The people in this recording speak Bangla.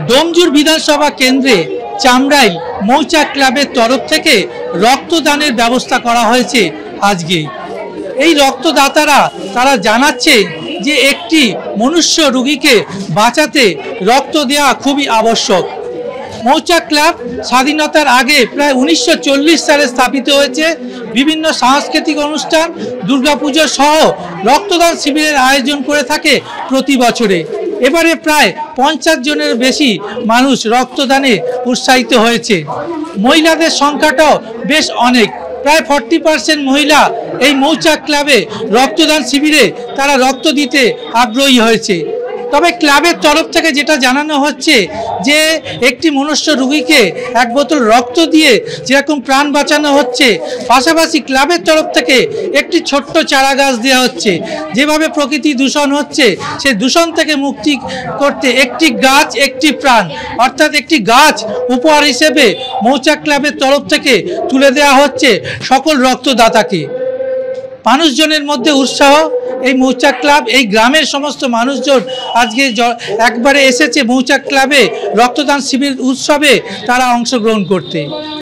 ডোমজুর বিধানসভা কেন্দ্রে চামড়াইল মৌচাক ক্লাবের তরফ থেকে রক্তদানের ব্যবস্থা করা হয়েছে। আজকে এই রক্তদাতারা তারা জানাচ্ছে যে একটি মনুষ্য রোগীকে বাঁচাতে রক্ত দেওয়া খুবই আবশ্যক। মৌচাক ক্লাব স্বাধীনতার আগে প্রায় 1940 সালে স্থাপিত হয়েছে। বিভিন্ন সাংস্কৃতিক অনুষ্ঠান, দুর্গাপুজো সহ রক্তদান শিবিরের আয়োজন করে থাকে প্রতি বছরে। এবারে প্রায় 50 জনের বেশি মানুষ রক্তদানে উৎসাহিত হয়েছে। মহিলাদের সংখ্যাটাও বেশ অনেক, প্রায় 40% মহিলা এই মৌচাক ক্লাবে রক্তদান শিবিরে তারা রক্ত দিতে আগ্রহী হয়েছে। তবে ক্লাবের তরফ থেকে যেটা জানানো হচ্ছে যে একটি মনুষ্য রোগীকে এক বোতল রক্ত দিয়ে যেরকম প্রাণ বাঁচানো হচ্ছে, পাশাপাশি ক্লাবের তরফ থেকে একটি ছোট্ট চারা গাছ দেওয়া হচ্ছে। যেভাবে প্রকৃতি দূষণ হচ্ছে সেই দূষণ থেকে মুক্তি করতে একটি গাছ একটি প্রাণ, অর্থাৎ একটি গাছ উপহার হিসেবে মৌচাক ক্লাবের তরফ থেকে তুলে দেওয়া হচ্ছে সকল রক্তদাতাকে। মানুষজনের মধ্যে উৎসাহ, এই মৌচাক ক্লাব, এই গ্রামের সমস্ত মানুষজন আজকে একবারে এসেছে মৌচাক ক্লাবে রক্তদান শিবির উৎসবে তারা অংশগ্রহণ করতে।